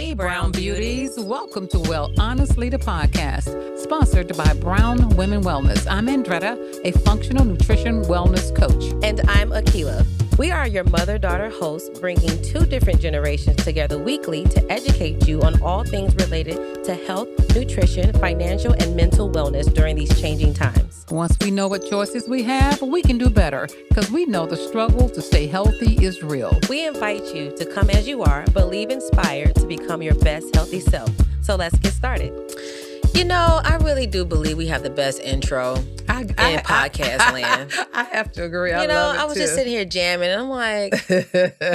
Hey, Brown Beauties. Welcome to Well Honestly, the podcast, sponsored by Brown Women Wellness. I'm Andretta, a functional nutrition wellness coach. And I'm Akila. We are your mother-daughter hosts, bringing two different generations together weekly to educate you on all things related to health, nutrition, financial, and mental wellness during these changing times. Once we know what choices we have, we can do better because we know the struggle to stay healthy is real. We invite you to come as you are, but leave inspired to become your best healthy self. So let's get started. You know, I really do believe we have the best intro in podcast land. I have to agree. I was just sitting here jamming, and I'm like,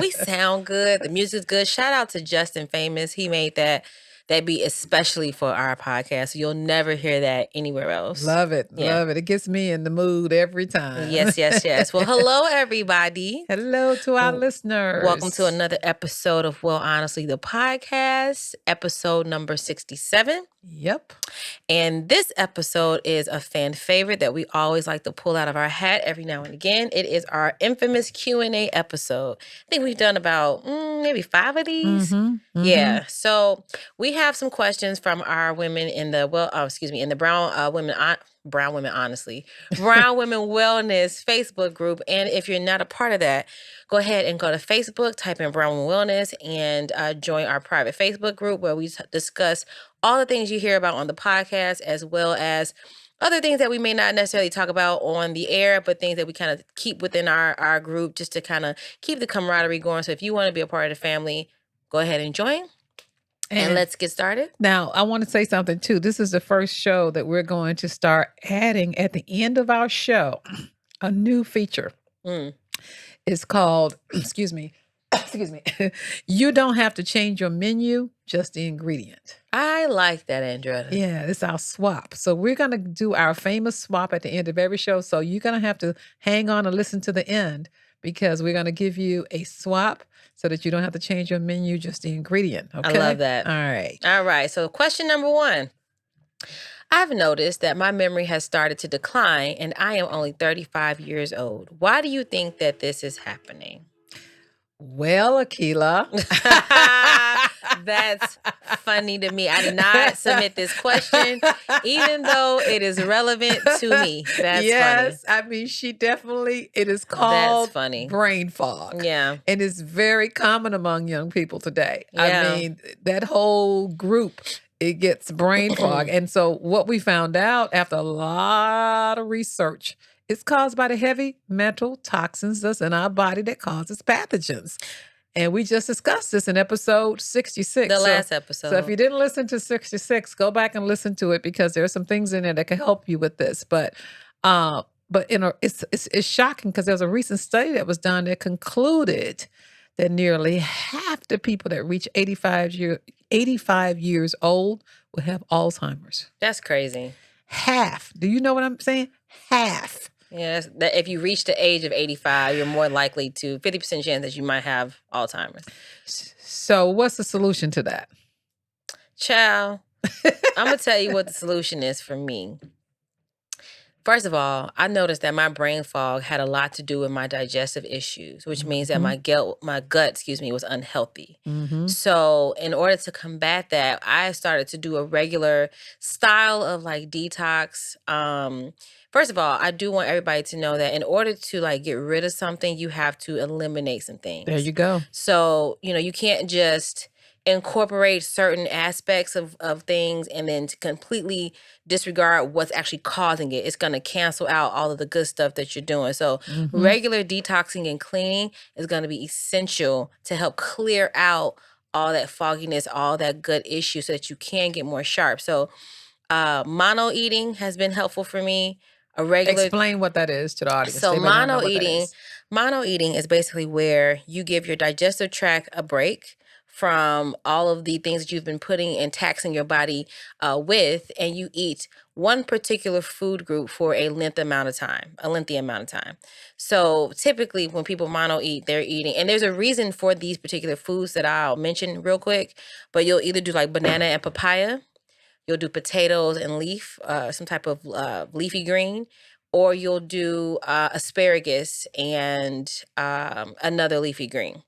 we sound good. The music's good. Shout out to Justin Famous. He made that beat especially for our podcast. You'll never hear that anywhere else. Love it. Yeah. Love it. It gets me in the mood every time. Yes. Well, hello, everybody. Hello to our listeners. Welcome to another episode of Well Honestly, the podcast, episode number 67. Yep. And this episode is a fan favorite that we always like to pull out of our hat every now and again. It is our infamous Q&A episode. I think we've done about maybe 5 of these. Mm-hmm. Yeah. So we have some questions from our women in the Brown Women Wellness Facebook group. And if you're not a part of that, go ahead and go to Facebook, type in Brown Women Wellness, and join our private Facebook group where we discuss all the things you hear about on the podcast, as well as other things that we may not necessarily talk about on the air, but things that we kind of keep within our group just to kind of keep the camaraderie going. So if you want to be a part of the family, go ahead and join. And let's get started. Now, I want to say something too. This is the first show that we're going to start adding at the end of our show, a new feature. It's called, excuse me, you don't have to change your menu, just the ingredient. I like that, Andrea. Yeah, it's our swap. So we're going to do our famous swap at the end of every show. So you're going to have to hang on and listen to the end because we're going to give you a swap so that you don't have to change your menu, just the ingredient. Okay? I love that. All right. So question number 1. I've noticed that my memory has started to decline and I am only 35 years old. Why do you think that this is happening? Well, Akila. That's funny to me. I did not submit this question, even though it is relevant to me. That's yes, funny. I mean, it is called That's funny. Brain fog. Yeah. And it's very common among young people today. Yeah. I mean, that whole group, it gets brain fog. And so what we found out after a lot of research, it's caused by the heavy metal toxins that's in our body that causes pathogens. And we just discussed this in episode 66. The last episode. So if you didn't listen to 66, go back and listen to it because there are some things in there that can help you with this. But it's shocking because there's a recent study that was done that concluded that nearly half the people that reach 85 years old will have Alzheimer's. That's crazy. Half. Do you know what I'm saying? Half. Yes, that if you reach the age of 85, you're more likely to 50% chance that you might have Alzheimer's. So what's the solution to that? Child, I'm going to tell you what the solution is for me. First of all, I noticed that my brain fog had a lot to do with my digestive issues, which means that my gut, was unhealthy. Mm-hmm. So in order to combat that, I started to do a regular style of like detox. First of all, I do want everybody to know that in order to like get rid of something, you have to eliminate some things. There you go. So, you can't just incorporate certain aspects of things and then to completely disregard what's actually causing it. It's going to cancel out all of the good stuff that you're doing. So regular detoxing and cleaning is going to be essential to help clear out all that fogginess, all that gut issue so that you can get more sharp. So mono eating has been helpful for me. Explain what that is to the audience. So mono eating is basically where you give your digestive tract a break from all of the things that you've been putting and taxing your body with, and you eat one particular food group for a lengthy amount of time. So typically when people mono eat, they're eating, and there's a reason for these particular foods that I'll mention real quick, but you'll either do like banana and papaya, you'll do potatoes and leaf, some type of leafy green, or you'll do asparagus and another leafy green.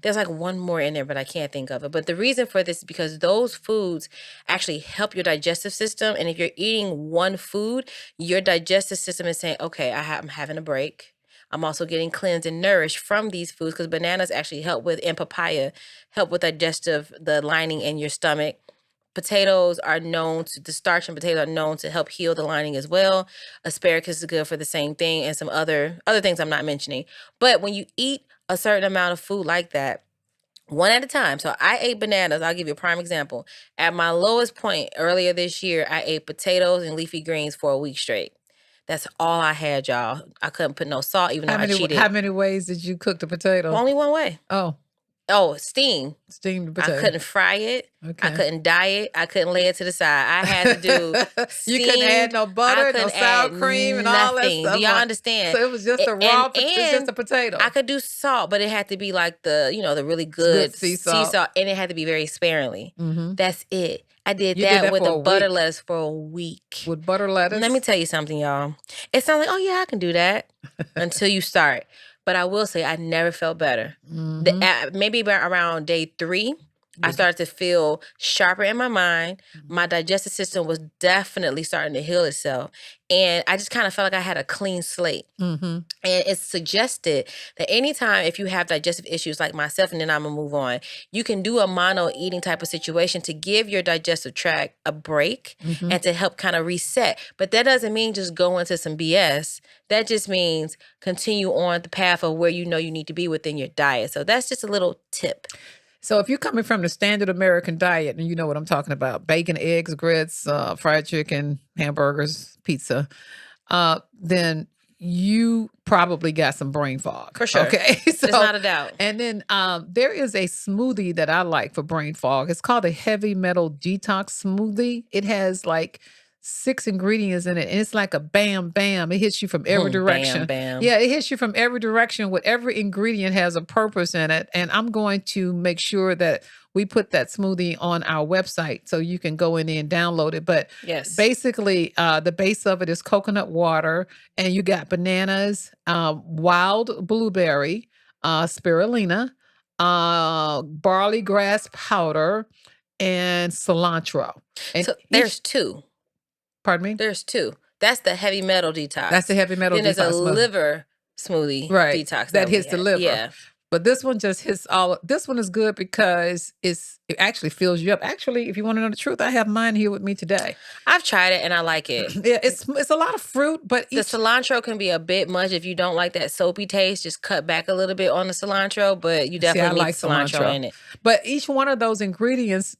There's like one more in there, but I can't think of it. But the reason for this is because those foods actually help your digestive system. And if you're eating one food, your digestive system is saying, okay, I'm having a break. I'm also getting cleansed and nourished from these foods because bananas actually help with, and papaya help with digestive, the lining in your stomach. Potatoes are known to, the starch in potatoes are known to help heal the lining as well. Asparagus is good for the same thing, and some other things I'm not mentioning. But when you eat a certain amount of food like that, one at a time. So I ate bananas. I'll give you a prime example. At my lowest point earlier this year, I ate potatoes and leafy greens for a week straight. That's all I had, y'all. I couldn't put no salt, even though I cheated. How many ways did you cook the potato? Only one way. Oh, steam. Steamed potato. I couldn't fry it. Okay. I couldn't dye it. I couldn't lay it to the side. I had to do You couldn't add no butter, no sour cream, and all that stuff. Do y'all understand? So it was just it's just a potato. I could do salt, but it had to be like the really good sea salt, and it had to be very sparingly. Mm-hmm. That's it. I did that with the butter lettuce for a week. With butter lettuce? Let me tell you something, y'all. It sounds like, oh yeah, I can do that until you start. But I will say I never felt better. Mm-hmm. Maybe around day 3, I started to feel sharper in my mind. My digestive system was definitely starting to heal itself. And I just kind of felt like I had a clean slate. Mm-hmm. And it's suggested that anytime if you have digestive issues like myself, and then I'm going to move on, you can do a mono eating type of situation to give your digestive tract a break and to help kind of reset. But that doesn't mean just go into some BS. That just means continue on the path of where you know you need to be within your diet. So that's just a little tip. So if you're coming from the standard American diet, and you know what I'm talking about, bacon, eggs, grits, fried chicken, hamburgers, pizza, then you probably got some brain fog. For sure. Okay. So, there's not a doubt. And then there is a smoothie that I like for brain fog. It's called a heavy metal detox smoothie. It has like 6 ingredients in it, and it's like a bam bam. It hits you from every direction. Bam. Yeah, it hits you from every direction. With every ingredient has a purpose in it, and I'm going to make sure that we put that smoothie on our website so you can go in there and download it. But yes, basically, the base of it is coconut water, and you got bananas, wild blueberry, spirulina, barley grass powder, and cilantro. And so there's 2. Pardon me? There's 2. That's the heavy metal detox. That's the heavy metal detox. Then there's a liver smoothie detox. That hits the liver. Yeah. But this one just hits all. This one is good because it actually fills you up. Actually, if you want to know the truth, I have mine here with me today. I've tried it and I like it. Yeah, it's a lot of fruit, but the cilantro can be a bit much if you don't like that soapy taste. Just cut back a little bit on the cilantro, but you definitely need cilantro in it. But each one of those ingredients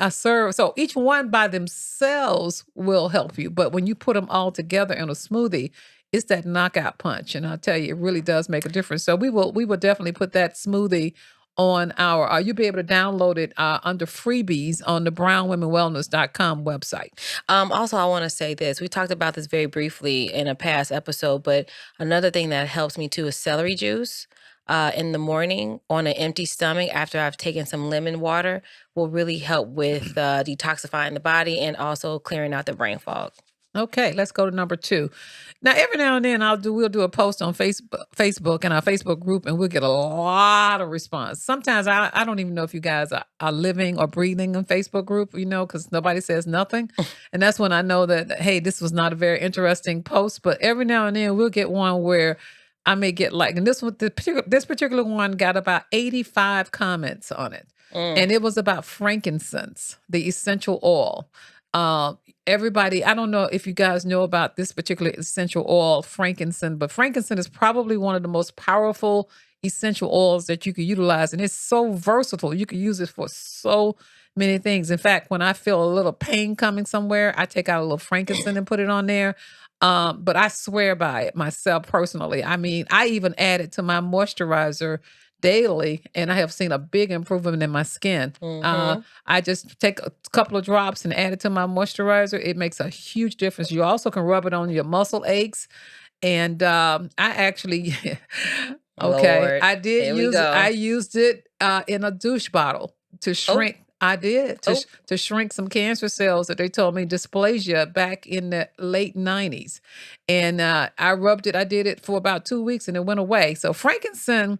serve. So each one by themselves will help you, but when you put them all together in a smoothie, it's that knockout punch. And I'll tell you, it really does make a difference. So we will definitely put that smoothie on our, you'll be able to download it under freebies on the brownwomenwellness.com website. Also, I want to say this. We talked about this very briefly in a past episode, but another thing that helps me too is celery juice. In the morning on an empty stomach after I've taken some lemon water will really help with detoxifying the body and also clearing out the brain fog. Okay, let's go to number 2. Now, every now and then we'll do a post on Facebook and our Facebook group, and we'll get a lot of response. Sometimes I don't even know if you guys are living or breathing in Facebook group, because nobody says nothing. And that's when I know that, hey, this was not a very interesting post. But every now and then we'll get one where I may get and this particular one got about 85 comments on it. And it was about frankincense, the essential oil. Everybody, I don't know if you guys know about this particular essential oil, frankincense, but frankincense is probably one of the most powerful essential oils that you can utilize. And it's so versatile. You can use it for so many things. In fact, when I feel a little pain coming somewhere, I take out a little frankincense and put it on there. But I swear by it myself personally. I mean, I even add it to my moisturizer daily, and I have seen a big improvement in my skin. I just take a couple of drops and add it to my moisturizer. It makes a huge difference. You also can rub it on your muscle aches. And I actually, Lord, I did use it. I used it in a douche bottle to shrink. I did to shrink some cancer cells that they told me dysplasia back in the late 90s. And I rubbed it. I did it for about 2 weeks and it went away. So frankincense,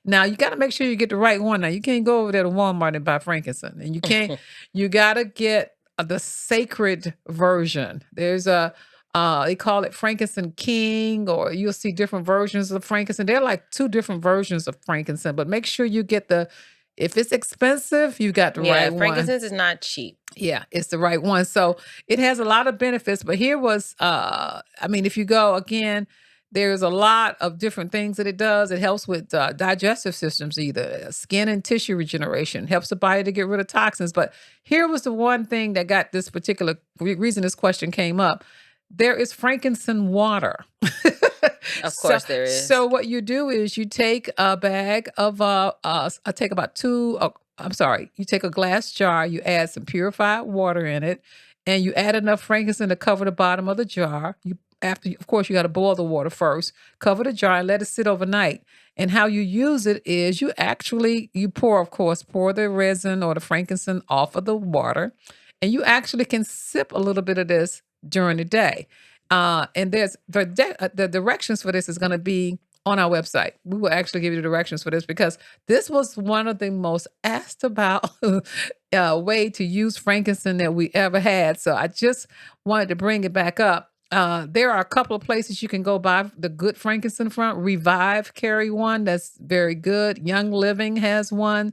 Now you got to make sure you get the right one. Now you can't go over there to Walmart and buy frankincense, and you can't. You got to get the sacred version. There's a they call it Frankincense King, or you'll see different versions of frankincense. They're like two different versions of frankincense, but make sure you get the. If it's expensive, you got the right one. Frankincense is not cheap. Yeah, it's the right one. So it has a lot of benefits, but here was I mean, if you go again, there's a lot of different things that it does. It helps with digestive systems, either skin and tissue regeneration, helps the body to get rid of toxins. But here was the one thing that got this particular reason this question came up. There is frankincense water. Of course there is. So what you do is you take a bag of I take about two you take a glass jar, you add some purified water in it, and you add enough frankincense to cover the bottom of the jar. Of course, you got to boil the water first, cover the jar and let it sit overnight. And how you use it is you pour the resin or the frankincense off of the water, and you actually can sip a little bit of this during the day. And there's the directions for this is going to be on our website. We will actually give you the directions for this because this was one of the most asked about way to use frankincense that we ever had. So I just wanted to bring it back up. There are a couple of places you can go buy the good frankincense from. Revive carry one that's very good. Young Living has one.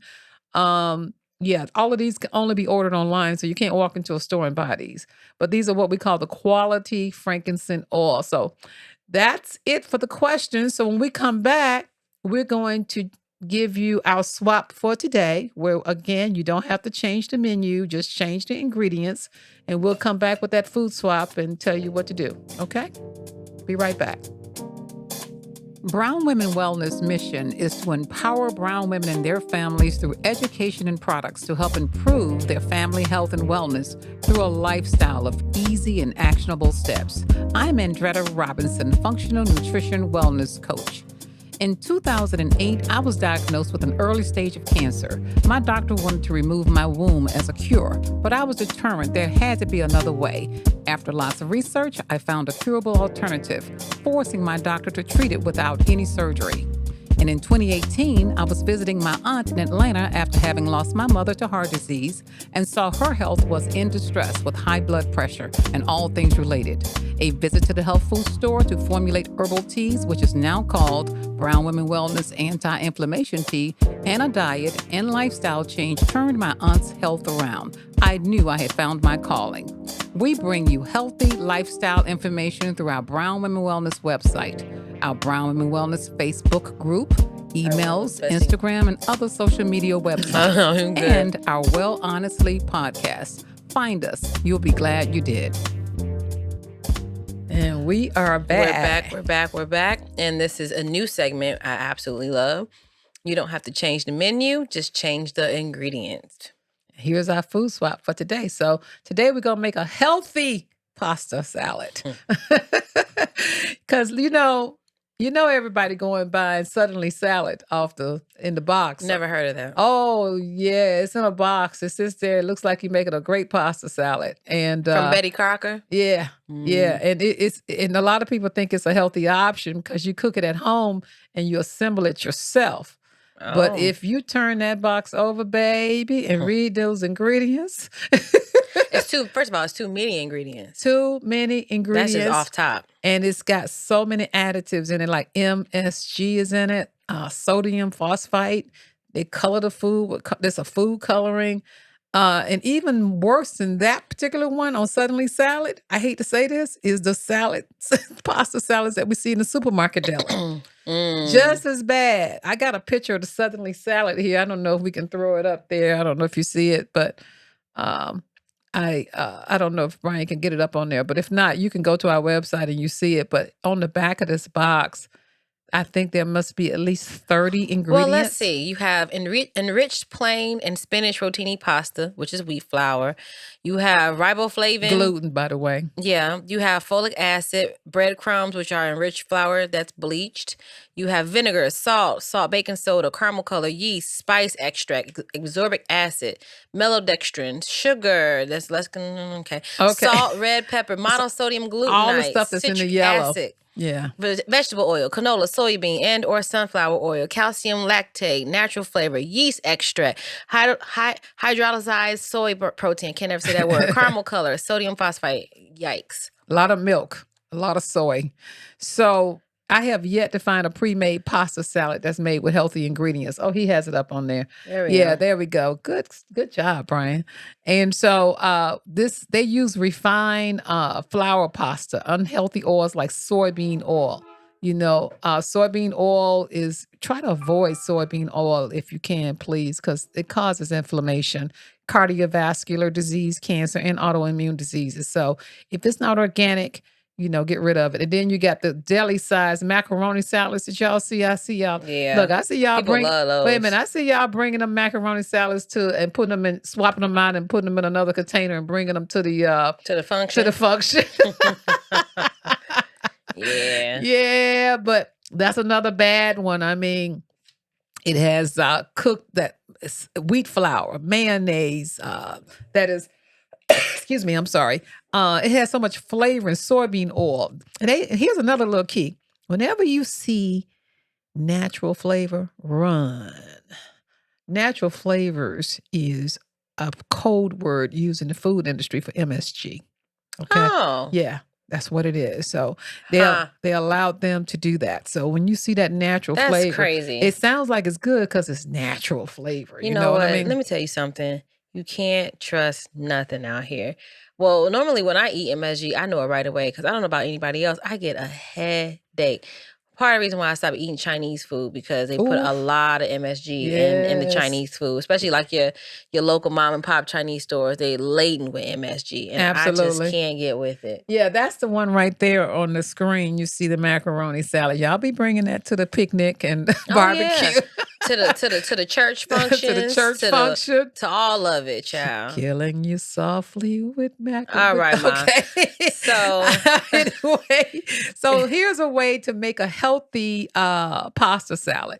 Yeah, all of these can only be ordered online, so you can't walk into a store and buy these. But these are what we call the quality frankincense oil. So that's it for the questions. So when we come back, we're going to give you our swap for today, where again, you don't have to change the menu, just change the ingredients, and we'll come back with that food swap and tell you what to do. Okay? Be right back. Brown Women Wellness mission is to empower brown women and their families through education and products to help improve their family health and wellness through a lifestyle of easy and actionable steps. I'm Andretta Robinson, functional nutrition wellness coach. In 2008, I was diagnosed with an early stage of cancer. My doctor wanted to remove my womb as a cure, but I was determined there had to be another way. After lots of research, I found a curable alternative, forcing my doctor to treat it without any surgery. And in 2018, I was visiting my aunt in Atlanta after having lost my mother to heart disease and saw her health was in distress with high blood pressure and all things related. A visit to the health food store to formulate herbal teas, which is now called Brown Women Wellness Anti-Inflammation Tea, and a diet and lifestyle change turned my aunt's health around. I knew I had found my calling. We bring you healthy lifestyle information through our Brown Women Wellness website, our Brown Women Wellness Facebook group, emails, Instagram, and other social media websites, and our Well Honestly podcast. Find us. You'll be glad you did. And we are back. We're back. And this is a new segment I absolutely love. You don't have to change the menu, just change the ingredients. Here's our food swap for today. So today we're going to make a healthy pasta salad. Because, you know everybody going buying suddenly salad in the box. Never heard of that. Oh, yeah. It's in a box. It sits there. It looks like you're making a great pasta salad. And from Betty Crocker? Yeah. Yeah. And and a lot of people think it's a healthy option because you cook it at home and you assemble it yourself. Oh. But if you turn that box over, baby, and read those ingredients. First of all, it's too many ingredients. Too many ingredients. That's just off top. And it's got so many additives in it, like MSG is in it, sodium phosphate. They color the food. There's a food coloring. And even worse than that particular one on Suddenly Salad, I hate to say this, is the pasta salads that we see in the supermarket deli. Just as bad. I got a picture of the Suddenly Salad here. I don't know if we can throw it up there. I don't know if you see it, but I don't know if Brian can get it up on there. But if not, you can go to our website and you see it. But on the back of this box, I think there must be at least 30 ingredients. Well, let's see. You have enriched plain and spinach rotini pasta, which is wheat flour. You have riboflavin. Gluten, by the way. Yeah. You have folic acid, breadcrumbs, which are enriched flour that's bleached. You have vinegar, salt, baking soda, caramel color, yeast, spice extract, ascorbic acid, maltodextrin, sugar. That's less. Okay. Salt, red pepper, monosodium glutamate. All the stuff that's in the yellow. Acid. Yeah. Vegetable oil, canola, soybean, and or sunflower oil, calcium lactate, natural flavor, yeast extract, hydrolyzed soy protein, can't ever say that word, caramel color, sodium phosphate. Yikes. A lot of milk, a lot of soy. So I have yet to find a pre-made pasta salad that's made with healthy ingredients. Oh, he has it up on there. There we Yeah, go. there we go. Good job, Brian. And so they use refined flour pasta, unhealthy oils like soybean oil. Soybean oil try to avoid soybean oil if you can, please, because it causes inflammation, cardiovascular disease, cancer, and autoimmune diseases. So if it's not organic, get rid of it. And then you got the deli size macaroni salads that y'all see. I see y'all. Yeah. Look, I see y'all People love those. Wait a minute. I see y'all bringing them macaroni salads and putting them in, swapping them out and putting them in another container and bringing them to the function. Yeah. Yeah, but that's another bad one. I mean, it has cooked wheat flour, mayonnaise, that is, excuse me, I'm sorry. It has so much flavor in soybean oil. And here's another little key. Whenever you see natural flavor, run. Natural flavors is a code word used in the food industry for MSG. Okay. Oh. Yeah. That's what it is. So they allowed them to do that. So when you see that natural flavor, that's crazy. It sounds like it's good because it's natural flavor. You know what I mean? Let me tell you something. You can't trust nothing out here. Well, normally when I eat MSG, I know it right away because I don't know about anybody else. I get a headache. Part of the reason why I stopped eating Chinese food because they put a lot of MSG in the Chinese food, especially like your local mom and pop Chinese stores. They laden with MSG, and Absolutely. I just can't get with it. Yeah, that's the one right there on the screen. You see the macaroni salad. Y'all be bringing that to the picnic and barbecue. Yeah. to the church function, to all of it, child. Killing you softly with macaroni. All right, Ma. Okay. So anyway, so here's a way to make a healthy pasta salad.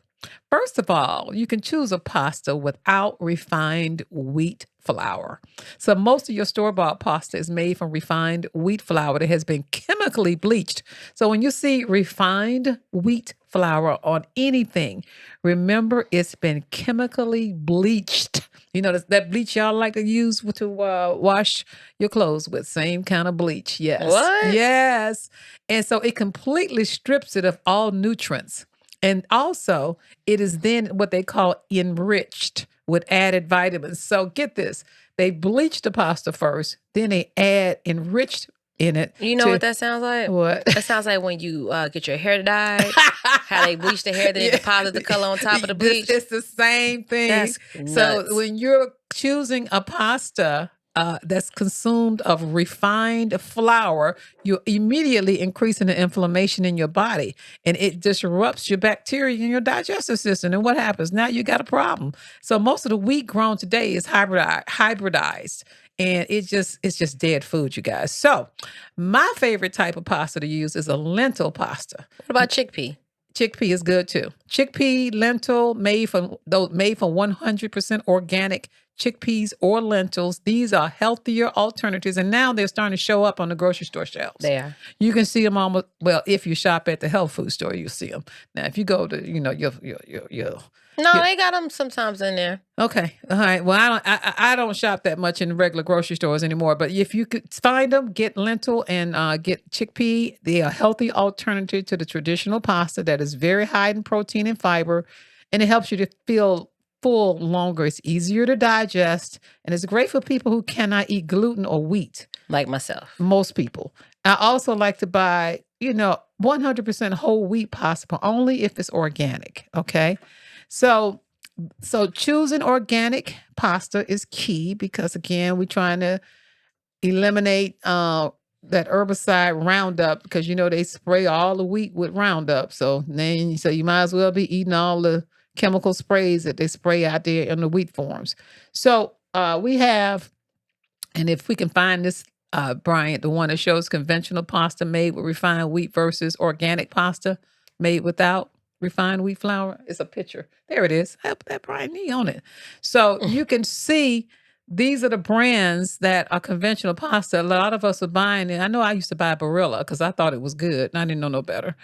First of all, you can choose a pasta without refined wheat flour. So most of your store-bought pasta is made from refined wheat flour that has been chemically bleached. So when you see refined wheat flour on anything, remember it's been chemically bleached. That bleach y'all like to use to wash your clothes with. Same kind of bleach. Yes. What? Yes. And so it completely strips it of all nutrients. And also, it is then what they call enriched with added vitamins. So get this. They bleach the pasta first, then they add enriched in it. You know what that sounds like? What? That sounds like when you get your hair dyed, how they bleach the hair, then they deposit the color on top of the bleach. It's the same thing. That's nuts. So when you're choosing a pasta that's consumed of refined flour, you're immediately increasing the inflammation in your body, and it disrupts your bacteria in your digestive system. And what happens? Now you got a problem. So most of the wheat grown today is hybridized. And it's just dead food, you guys. So my favorite type of pasta to use is a lentil pasta. What about chickpea? Chickpea is good too. Chickpea, lentil, made from 100% organic chickpeas or lentils. These are healthier alternatives, and now they're starting to show up on the grocery store shelves. They are. You can see them almost. Well, if you shop at the health food store, you see them. Now, if you go to your they got them sometimes in there. Okay, all right. Well, I don't shop that much in regular grocery stores anymore. But if you could find them, get lentil and get chickpea. They are a healthy alternative to the traditional pasta that is very high in protein and fiber, and it helps you to feel full longer. It's easier to digest, and it's great for people who cannot eat gluten or wheat. Like myself. Most people. I also like to buy, 100% whole wheat pasta, but only if it's organic. Okay. So choosing organic pasta is key because, again, we're trying to eliminate that herbicide Roundup because, they spray all the wheat with Roundup. So you might as well be eating all the chemical sprays that they spray out there in the wheat forms. So we have, and if we can find this, Bryant, the one that shows conventional pasta made with refined wheat versus organic pasta made without refined wheat flour. It's a picture. There it is. I put that Brian knee on it. So you can see these are the brands that are conventional pasta. A lot of us are buying it. I know I used to buy Barilla because I thought it was good and I didn't know no better.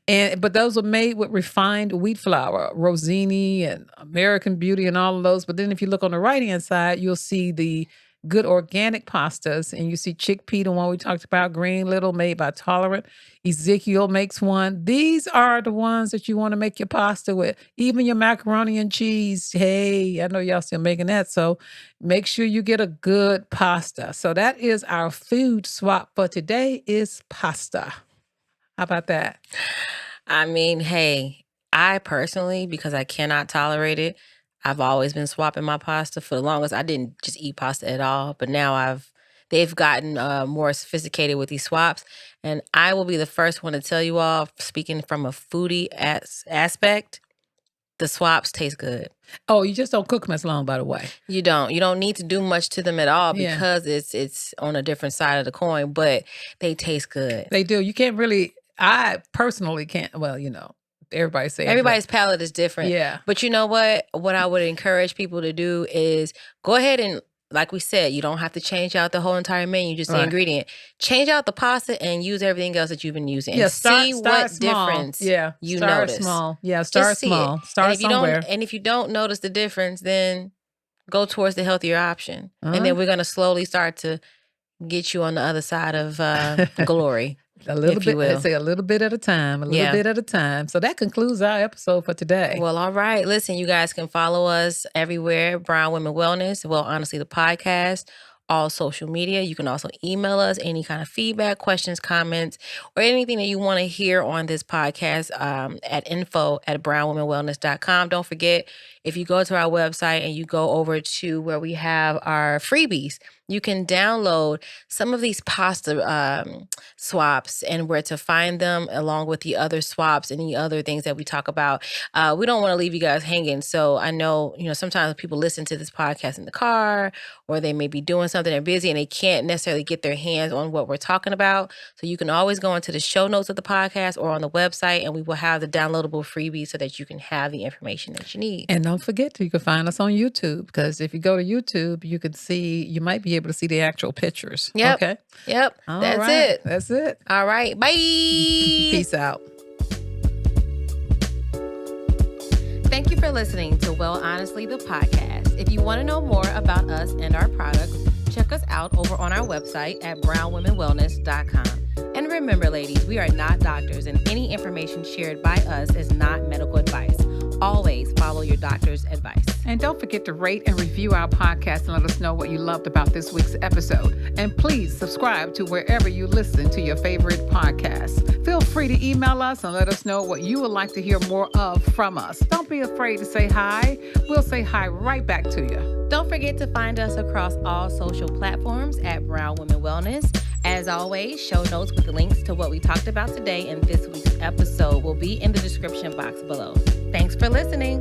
But those are made with refined wheat flour, Rosini and American Beauty and all of those. But then if you look on the right hand side, you'll see the good organic pastas, and you see chickpea, the one we talked about, Green Little, made by Tolerant. Ezekiel makes one. These are the ones that you want to make your pasta with. Even your macaroni and cheese. Hey, I know y'all still making that, so make sure you get a good pasta. So that is our food swap for today is pasta. How about that? I mean, hey, I personally, because I cannot tolerate it, I've always been swapping my pasta. For the longest, I didn't just eat pasta at all, but now they've gotten more sophisticated with these swaps. And I will be the first one to tell you all, speaking from a foodie aspect, the swaps taste good. Oh, you just don't cook them as long, by the way. You don't need to do much to them at all Yeah. because it's on a different side of the coin, but they taste good. They do. You can't really, I personally can't, well, everybody's saying Everybody's palate is different. Yeah. But you know what? What I would encourage people to do is go ahead and, like we said, you don't have to change out the whole entire menu, just the Right. ingredient. Change out the pasta and use everything else that you've been using. Yeah, And see start what small. difference Yeah, you start notice. small. Yeah, start Just see it. small. Start And if you somewhere. and if you don't notice the difference, then go towards the healthier option. Uh-huh. And then we're going to slowly start to get you on the other side of glory. A little if you bit, will. let's say a little bit at a time, a little Yeah. bit at a time. So that concludes our episode for today. Well, all right. Listen, you guys can follow us everywhere, Brown Women Wellness. Well, honestly, the podcast, all social media. You can also email us any kind of feedback, questions, comments, or anything that you want to hear on this podcast at info@brownwomenwellness.com. Don't forget, if you go to our website and you go over to where we have our freebies, you can download some of these pasta swaps and where to find them along with the other swaps and the other things that we talk about. We don't want to leave you guys hanging. So I know, sometimes people listen to this podcast in the car or they may be doing something, they're busy and they can't necessarily get their hands on what we're talking about. So you can always go into the show notes of the podcast or on the website and we will have the downloadable freebies so that you can have the information that you need. And don't forget, you can find us on YouTube because if you go to YouTube, you might be able to see the actual pictures. Yep. Okay. Yep. All That's right. it. That's it. All right. Bye. Peace out. Thank you for listening to Well Honestly, the podcast. If you want to know more about us and our products, check us out over on our website at brownwomenwellness.com. And remember, ladies, we are not doctors and any information shared by us is not medical advice. Always follow your doctor's advice. And don't forget to rate and review our podcast and let us know what you loved about this week's episode. And please subscribe to wherever you listen to your favorite podcasts. Feel free to email us and let us know what you would like to hear more of from us. Don't be afraid to say hi. We'll say hi right back to you. Don't forget to find us across all social platforms at Brown Women Wellness. As always, show notes with the links to what we talked about today in this week's episode will be in the description box below. Thanks for listening.